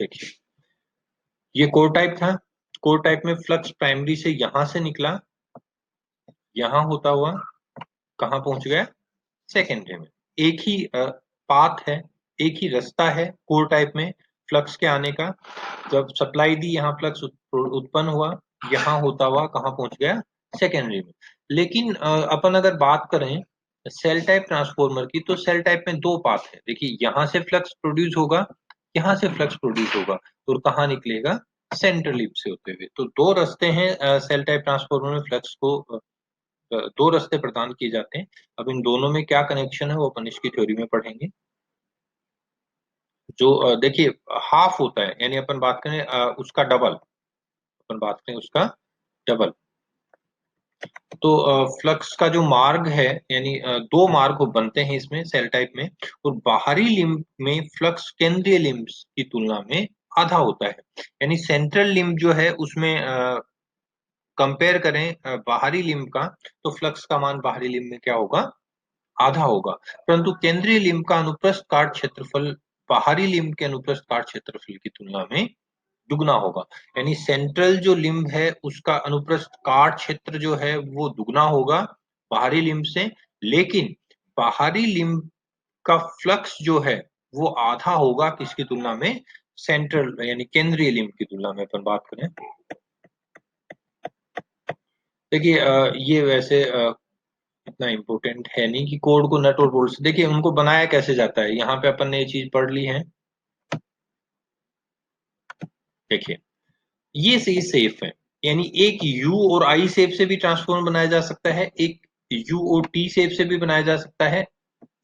देखिए ये कोर टाइप था। कोर टाइप में फ्लक्स प्राइमरी से यहां से निकला, यहां होता हुआ कहाँ पहुंच गया, सेकेंडरी में। एक ही पाथ है, एक ही रास्ता है कोर टाइप में फ्लक्स के आने का। जब सप्लाई दी, यहाँ फ्लक्स उत्पन्न हुआ, यहाँ होता हुआ कहाँ पहुंच गया, सेकेंडरी में। लेकिन अपन अगर बात करें सेल टाइप ट्रांसफॉर्मर की, तो सेल टाइप में दो पाथ है। देखिए, यहाँ से फ्लक्स प्रोड्यूस होगा, यहाँ से फ्लक्स प्रोड्यूस होगा, और कहाँ निकलेगा, सेंट्रल लिप से होते हुए। तो दो रास्ते हैं सेल टाइप ट्रांसफॉर्मर में फ्लक्स को दो रास्ते प्रदान किए जाते हैं। अब इन दोनों में क्या कनेक्शन है वो अपन इसकी थ्योरी में पढ़ेंगे। जो देखिए हाफ होता है, यानी अपन बात करें उसका डबल, अपन बात करें उसका डबल। तो फ्लक्स का जो मार्ग है, यानी दो मार्ग बनते हैं इसमें सेल टाइप में, और बाहरी लिम्ब में फ्लक्स केंद्रीय लिम्ब की तुलना में आधा होता है। यानी सेंट्रल लिम्ब जो है उसमें कंपेयर करें बाहरी लिम्ब का, तो फ्लक्स का मान बाहरी लिम्ब में क्या होगा, आधा होगा। परंतु केंद्रीय लिम्ब का अनुप्रस्थ काट क्षेत्रफल बाहरी लिम्ब के अनुप्रस्थ काट क्षेत्रफल की तुलना में दुगना होगा। यानी सेंट्रल जो लिम्ब है उसका अनुप्रस्थ काट क्षेत्र जो है वो दुगना होगा बाहरी लिम्ब से, लेकिन बाहरी लिम्ब का फ्लक्स जो है वो आधा होगा किसकी तुलना में, सेंट्रल यानी केंद्रीय लिम्ब की तुलना में अपन बात करें। देखिए ये वैसे इतना इम्पोर्टेंट है नहीं कि कोड को नट और बोल्ट से, देखिए उनको बनाया कैसे जाता है, यहाँ पे अपन ने ये चीज पढ़ ली है। देखिए ये सही सेफ है, यानी एक यू और आई शेप से भी ट्रांसफॉर्मर बनाया जा सकता है, एक यू और टी शेप से भी बनाया जा सकता है,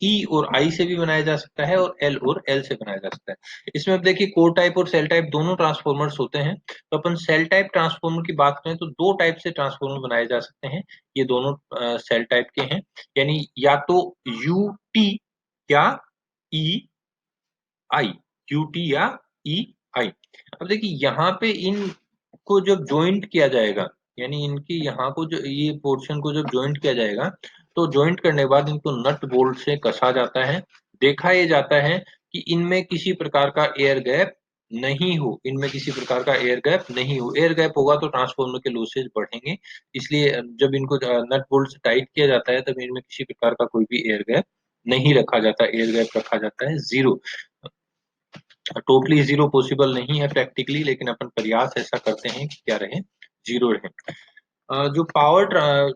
ई और आई से भी बनाया जा सकता है, और एल और एल से बनाया जा सकता है। इसमें अब देखिए कोर टाइप और सेल टाइप दोनों ट्रांसफॉर्मर्स होते हैं। तो अपन सेल टाइप ट्रांसफॉर्मर की बात करें तो दो टाइप से ट्रांसफॉर्मर बनाए जा सकते हैं। ये दोनों सेल टाइप के हैं, यानी या तो यू टी या ई आई, यू टी या ई आई। अब देखिए यहाँ पे इनको जब ज्वाइंट किया जाएगा, यानी इनकी यहाँ को जो ये पोर्शन को जब ज्वाइंट किया जाएगा, तो ज्वाइंट करने के बाद इनको नट बोल्ट से कसा जाता है। देखा ये जाता है कि इनमें किसी प्रकार का एयर गैप नहीं हो, इनमें किसी प्रकार का एयर गैप नहीं हो। एयर गैप होगा तो ट्रांसफॉर्मर के लॉसेज बढ़ेंगे, इसलिए जब इनको नट बोल्ट से टाइट किया जाता है तब इनमें किसी प्रकार का कोई भी एयर गैप नहीं रखा जाता, एयर गैप रखा जाता है जीरो। टोटली जीरो पॉसिबल नहीं है प्रैक्टिकली, लेकिन अपन प्रयास ऐसा करते हैं कि क्या रहे, जीरो रहे। जो पावर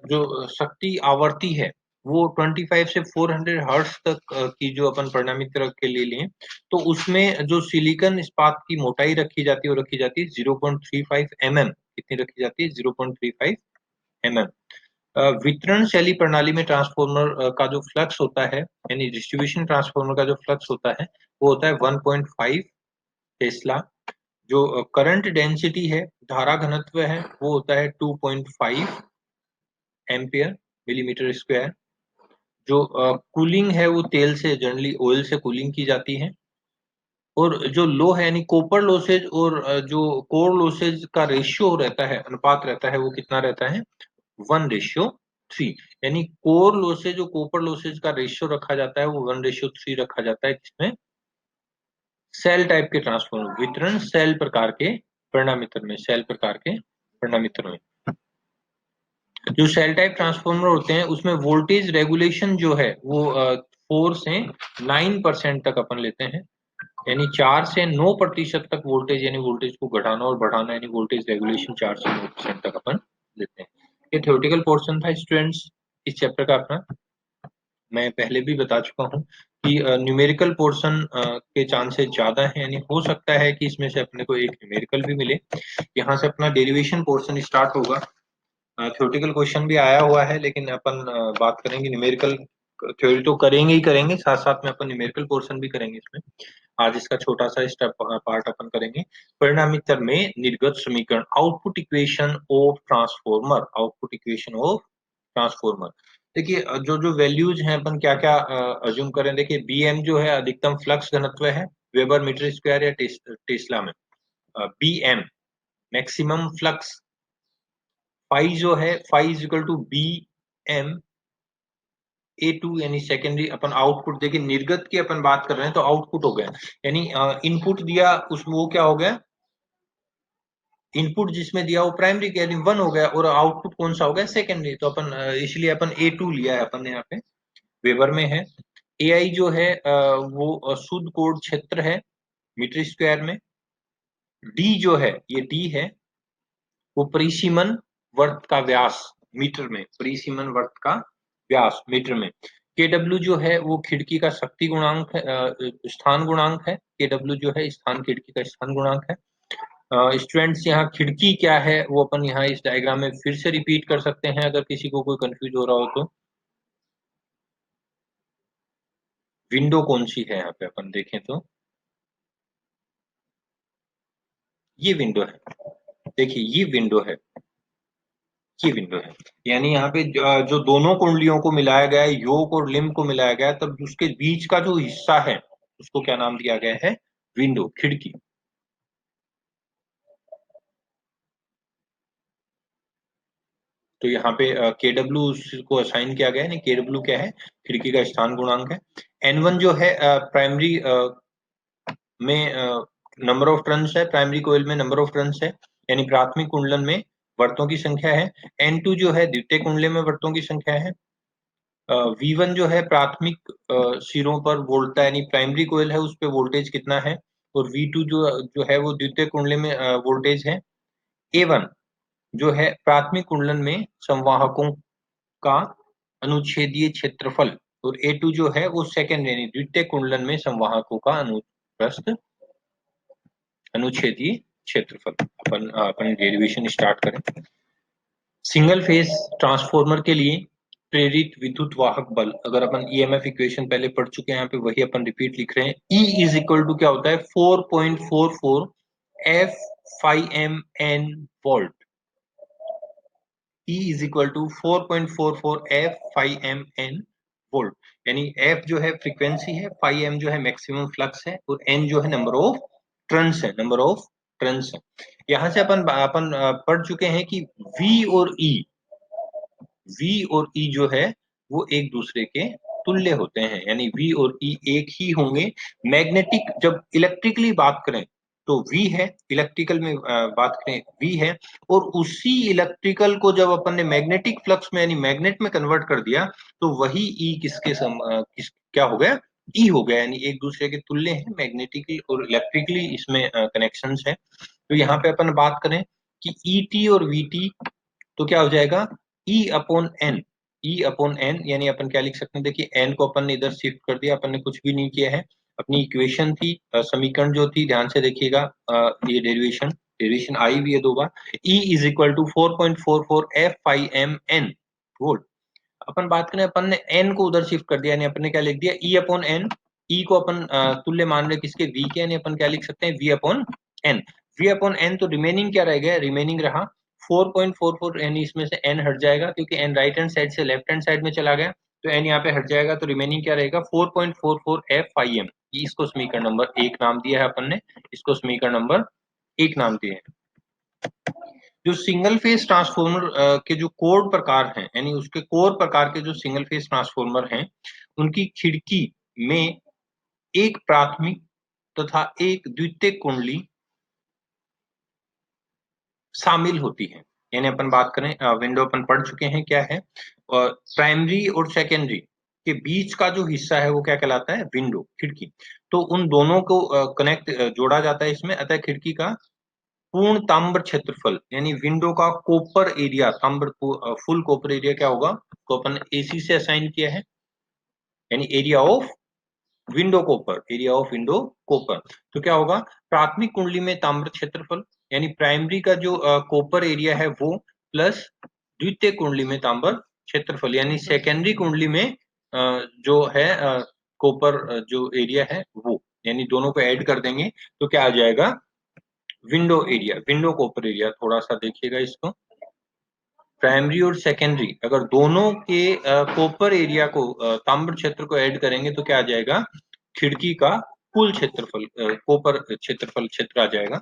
जो शक्ति आवर्ती है वो 25 से 400 हर्ट्ज तक की जो अपन परिणामित्र के लिए लें, तो उसमें जो सिलिकॉन इस्पात की मोटाई रखी जाती है वो रखी जाती है 0.35 mm। कितनी रखी जाती है, 0.35 mm। वितरण शैली प्रणाली में ट्रांसफॉर्मर का जो फ्लक्स होता है, यानी डिस्ट्रीब्यूशन ट्रांसफॉर्मर का जो फ्लक्स होता है वो होता है 1.5 टेस्ला। जो करंट डेंसिटी है, धारा घनत्व है, वो होता है 2.5 एम्पियर मिलीमीटर स्क्वायर। जो कूलिंग है वो तेल से, जनरली ऑयल से कूलिंग की जाती है। और जो लो है यानी कॉपर लॉसेज और जो कोर लॉसेज का रेशियो रहता है, अनुपात रहता है, वो कितना रहता है, 1:3। यानी कोर लॉसेज और कॉपर लॉसेज का रेशियो रखा जाता है वो 1:3 रखा जाता है, जिसमें सेल टाइप के ट्रांसफॉर्मर वितरण सेल प्रकार के परिणामित्र में, सेल प्रकार के परिणामित्र में जो सेल टाइप ट्रांसफॉर्मर होते हैं उसमें वोल्टेज रेगुलेशन जो है वो 4 से 9% तक अपन लेते हैं। यानी 4 से 9% तक वोल्टेज, यानी वोल्टेज को घटाना और बढ़ाना, यानी वोल्टेज रेगुलेशन 4 से 9% तक अपन लेते हैं। ये थ्योरेटिकल पोर्शन था स्टूडेंट्स इस चैप्टर का अपना। मैं पहले भी बता चुका हूँ कि न्यूमेरिकल पोर्शन के चांसेस ज्यादा है, यानी हो सकता है कि इसमें से अपने को एक न्यूमेरिकल भी मिले। यहाँ से अपना डेरिवेशन पोर्शन स्टार्ट होगा। थ्योरेटिकल क्वेश्चन भी आया हुआ है, लेकिन अपन बात करेंगे न्यूमेरिकल। थ्योरी तो करेंगे ही करेंगे, साथ साथ में अपन न्यूमेरिकल पोर्शन भी करेंगे इसमें। आज इसका छोटा सा स्टेप पार्ट अपन करेंगे। परिणामित्र में निर्गत समीकरण, output equation of transformer, output equation of transformer. देखिए जो जो वैल्यूज हैं अपन क्या क्या अज्यूम करें। देखिए bm जो है अधिकतम फ्लक्स घनत्व है वेबर मीटर स्क्वायर या टेस्ला में। bm मैक्सिमम फ्लक्स, फाई जो है phi is equal to B M A two, यानी सेकेंडरी अपन आउटपुट। देखिए निर्गत की अपन बात कर रहे हैं तो आउटपुट हो गया, यानी इनपुट दिया उसमें वो क्या हो गया, इनपुट जिसमें दिया वो प्राइमरी यानी 1 हो गया, और आउटपुट कौन सा हो गया, सेकेंडरी। तो अपन इसलिए अपन ए टू लिया है अपन ने यहाँ पे। वेबर में है। AI जो है वो शुद्ध कोण क्षेत्र है मीटर स्क्वायर में। डी जो है, ये डी है, वो परिसीमन वर्त का व्यास मीटर में, परिसीमन वर्त का व्यास मीटर में। KW जो है वो खिड़की का शक्ति गुणांक है, स्थान गुणांक है। KW जो है स्थान, खिड़की का स्थान गुणांक है। स्टूडेंट्स यहाँ खिड़की क्या है वो अपन यहाँ इस डायग्राम में फिर से रिपीट कर सकते हैं अगर किसी को कोई कंफ्यूज हो रहा हो तो। विंडो कौन सी है यहाँ पे अपन देखें तो ये विंडो है। देखिए ये विंडो है, ये विंडो है। यानी यहाँ पे जो दोनों कुंडलियों को मिलाया गया है, योग और लिम्ब को मिलाया गया है, तब उसके बीच का जो हिस्सा है उसको क्या नाम दिया गया है? विंडो, खिड़की। तो यहाँ पे KW को असाइन किया गया है। नहीं, KW क्या है? खिड़की का स्थान गुणांक है। N1 जो है प्राइमरी में नंबर ऑफ टर्न्स है, प्राइमरी कोइल में नंबर ऑफ टर्न्स है, यानी प्राथमिक कुंडलन में वर्तों की संख्या है। N2 जो है द्वितीय कुंडले में वर्तों की संख्या है। V1 जो है प्राथमिक सिरों पर वोल्टा, यानी प्राइमरी कोइल है उस पे वोल्टेज कितना है। और V2 जो है वो द्वितीय कुंडले में वोल्टेज है। A1 जो है प्राथमिक कुंडलन में संवाहकों का अनुच्छेदीय क्षेत्रफल। और A2 जो है वो सेकेंड यानी द्वितीय कुंडलन में संवाहकों का अनुप्रस्थ अनुच्छेदीय क्षेत्रफल। अपन डेरिवेशन स्टार्ट करें। सिंगल फेज ट्रांसफार्मर के लिए प्रेरित विद्युत वाहक बल, अगर अपन ईएमएफ इक्वेशन पहले पढ़ चुके हैं, यहाँ पे वही अपन रिपीट लिख रहे हैं। E इज इक्वल टू क्या होता है? 4.44 F five M N volt. E is equal to 4.44 F five M N volt. यानी F जो है फ्रीक्वेंसी है, 5m जो है मैक्सिमम फ्लक्स है, और N जो है नंबर ऑफ टर्न्स है, नंबर ऑफ टर्न्स है। यहाँ से अपन पढ़ चुके हैं कि V और E जो है वो एक दूसरे के तुल्य होते हैं, यानी V और E एक ही होंगे। मैग्नेटिक जब इलेक्ट्रिकली बात करें तो V है, इलेक्ट्रिकल में बात करें V है, और उसी इलेक्ट्रिकल को जब अपन ने मैग्नेटिक फ्लक्स में यानी मैग्नेट में कन्वर्ट कर दिया तो वही E क्या हो गया? E हो गया। यानी एक दूसरे के तुल्य हैं, मैग्नेटिकली और इलेक्ट्रिकली इसमें कनेक्शंस है। तो यहाँ पे अपन बात करें कि ET और VT तो क्या हो जाएगा? E upon N. E upon N यानी अपन क्या लिख सकते हैं? देखिए एन को अपन ने इधर शिफ्ट कर दिया, अपन ने कुछ भी नहीं किया है। अपनी इक्वेशन थी, समीकरण जो थी, ध्यान से देखिएगा, ये डेरिवेशन आई भी है दो बार। E is equal to 4.44 F five M N volt. अपन बात करें, अपन ने एन को उधर शिफ्ट कर दिया, यानी अपन ने क्या लिख दिया? E upon N. E को अपन तुल्य मान रहे किसके? V के, यानी अपन क्या लिख सकते हैं? V upon N. V upon N, तो रिमेनिंग क्या रह गया? रिमेनिंग रहा 4.44, यानी इसमें से n हट जाएगा क्योंकि n राइट हैंड साइड से लेफ्ट हैंड साइड में चला गया, तो n यहाँ पे हट जाएगा, तो रिमेनिंग क्या रहेगा? 4.44 एफ फाइव एम। इसको समीकरण नंबर 1 नाम दिया है अपन ने, इसको समीकरण नंबर 1 नाम दिए हैं। जो सिंगल फेज ट्रांसफार्मर के जो कोर प्रकार हैं, यानी उसके कोर प्रकार के जो सिंगल फेज ट्रांसफार्मर हैं, उनकी खिड़की में एक प्राथमिक तथा एक द्वितीयक कुंडली शामिल होती है। यानी अपन बात करें, विंडो अपन पढ़ चुके हैं क्या है, और प्राइमरी और सेकेंडरी के बीच का जो हिस्सा है वो क्या कहलाता है? विंडो, खिड़की। तो उन दोनों को कनेक्ट जोड़ा जाता है इसमें। अतः खिड़की का पूर्ण ताम्र क्षेत्रफल, यानी विंडो का कोपर एरिया, ताम्र फुल कोपर एरिया क्या होगा? तो अपन AC से असाइन किया है, यानी area of window copper, area of window copper. तो क्या होगा? प्राथमिक कुंडली में ताम्र क्षेत्रफल, यानी प्राइमरी का जो कोपर एरिया है वो, प्लस द्वितीय कुंडली में ताम्र क्षेत्रफल, यानी सेकेंडरी कुंडली में जो है कोपर जो एरिया है वो, यानी दोनों को ऐड कर देंगे तो क्या आ जाएगा? Window area, window copper area. थोड़ा सा देखिएगा इसको, प्राइमरी और सेकेंडरी अगर दोनों के कोपर एरिया को, ताम्र क्षेत्र को ऐड करेंगे तो क्या आ जाएगा? खिड़की का कुल क्षेत्रफल, कोपर क्षेत्रफल क्षेत्र आ जाएगा।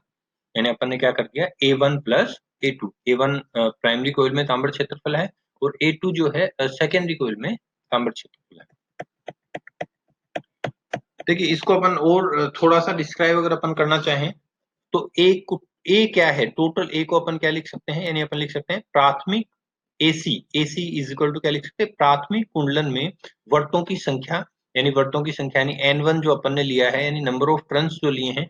यानी अपन ने क्या कर दिया? A1 plus A2। A1 primary coil में ताम्र क्षेत्रफल है, और A2 जो है सेकेंडरी कोइल में ताम्र क्षेत्रफल है। देखिए इसको अपन और थोड़ा सा डिस्क्राइब अगर अपन करना चाहें तो ए क्या है? टोटल ए को अपन क्या लिख सकते हैं? यानी अपन लिख सकते हैं प्राथमिक AC इज इक्वल टू क्या लिख सकते हैं, प्राथमिक कुंडलन में वर्तों की संख्या, यानी वर्तों की संख्या यानी N1 जो अपन ने लिया है, यानी नंबर ऑफ टर्न्स जो लिए हैं,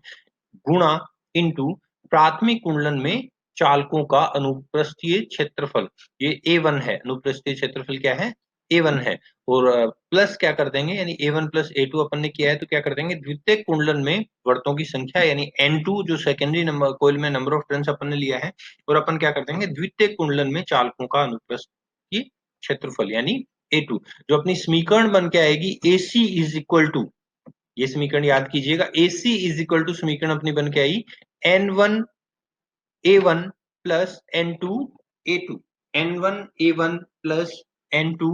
गुणा इनटू प्राथमिक कुंडलन में चालकों का अनुप्रस्थीय क्षेत्रफल, ये A1 है, अनुप्रस्थीय क्षेत्रफल क्या है, A1 है, और प्लस क्या कर देंगे, यानी A1 प्लस A2 अपन ने किया है तो क्या कर देंगे, द्वितीय कुंडलन में वर्तों की संख्या यानी N2 जो सेकेंडरी नंबर कोइल में नंबर ऑफ टर्न्स अपन ने लिया है, और अपन क्या कर देंगे, द्वितीय कुंडलन में चालकों का अनुप्रस्थीय क्षेत्रफल यानी A2, जो अपनी समीकरण बन के आएगी AC इज इक्वल टू, ये समीकरण याद कीजिएगा, AC इज इक्वल टू समीकरण अपनी बन के आई N1 A1 plus N2 A2, N1 A1 plus N2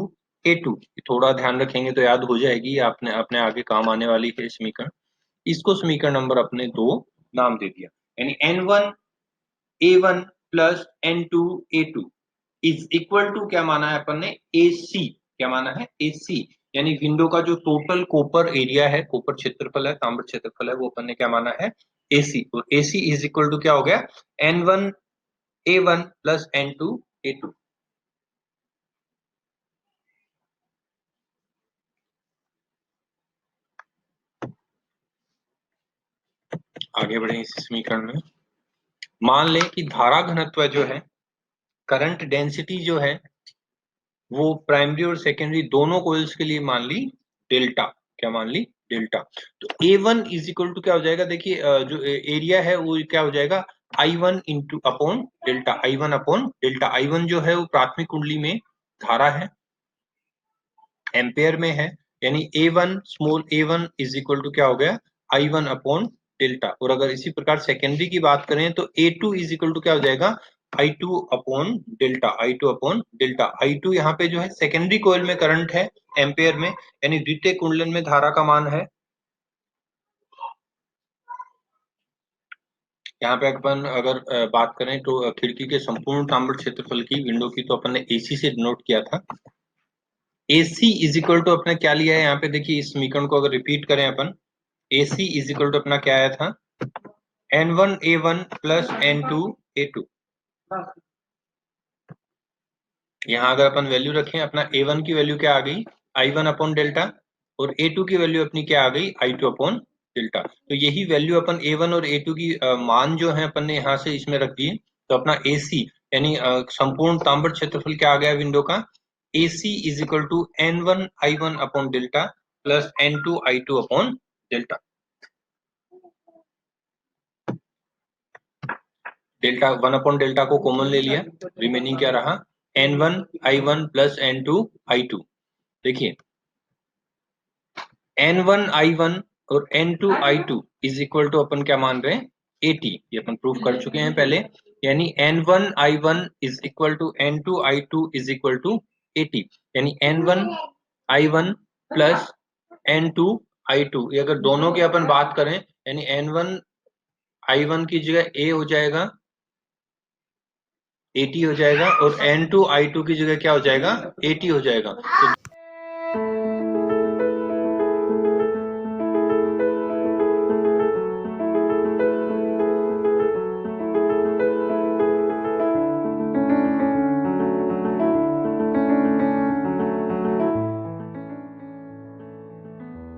A2, थोड़ा ध्यान रखेंगे तो याद हो जाएगी, आपने अपने आगे काम आने वाली है समीकरण। इसको समीकरण नंबर अपने 2 नाम दे दिया, यानी N1 A1 plus N2 A2 is equal to क्या माना है अपन ने, AC, क्या माना है, AC, यानी विंडो का जो टोटल कॉपर एरिया है, कॉपर क्षेत्रफल है, तांबर क्षेत्रफल है, वो अपन ने क्या माना है, AC, और AC इज इक्वल टू क्या हो गया, N1 A1 plus N2 A2। आगे बढ़े इस समीकरण में, मान लें कि धारा घनत्व जो है, करंट डेंसिटी जो है, वो प्राइमरी और सेकेंडरी दोनों कोइल्स के लिए मान ली डेल्टा, क्या मान ली, डेल्टा। तो A1 इज इक्वल टू क्या हो जाएगा, देखिए जो एरिया है वो क्या हो जाएगा, I1 into upon delta, I1 upon delta. I1 जो है वो प्राथमिक कुंडली में धारा है, एम्पेयर में है, यानी A1 small A1 is equal to क्या हो गया, I1 अपॉन डेल्टा। और अगर इसी प्रकार सेकेंडरी की बात करें तो A2 इज इक्वल टू क्या हो जाएगा, I2 upon delta, I2 upon delta. I2 यहाँ पे जो है सेकेंडरी कोइल में करंट है एम्पेयर में, यानी द्वितीय कुंडलन में धारा का मान है। यहाँ पे अपन अगर बात करें तो खिड़की के संपूर्ण तांबड़ क्षेत्रफल की, विंडो की, तो अपन ने AC से डिनोट किया था। AC इज इक्वल टू अपने क्या लिया है, यहाँ पे देखिए इस समीकरण को अगर रिपीट करें अपन, AC इज इक्वल टू अपना क्या आया था, N1 A1 plus N2 A2। यहाँ अगर अपन वैल्यू रखें, अपना A1 की वैल्यू क्या आ गई, I1 अपॉन डेल्टा, और A2 की वैल्यू अपनी क्या आ गई, I2 अपॉन डेल्टा। तो यही वैल्यू अपन A1 और A2 की मान जो है अपन ने यहाँ से इसमें रख दिए, तो अपना AC यानी संपूर्ण तांबड़ क्षेत्रफल क्या आ गया विंडो का, AC is equal to N1 I1 upon delta plus N2 I2 upon delta. Delta 1 upon delta को कॉमन ले लिया, रिमेनिंग क्या रहा, N1 I1 plus N2 I2। देखिए N1 I1 और N2 I2 is equal to अपन क्या मान रहे हैं, 80, ये अपन प्रूफ कर चुके हैं पहले, यानी N1 I1 is equal to N2 I2 is equal to 80, यानी N1 I1 plus N2 I2, ये अगर दोनों की अपन बात करें, यानी N1 I1 की जगह A हो जाएगा 80 हो जाएगा, और N2 I2 की जगह क्या हो जाएगा, 80 हो जाएगा। तो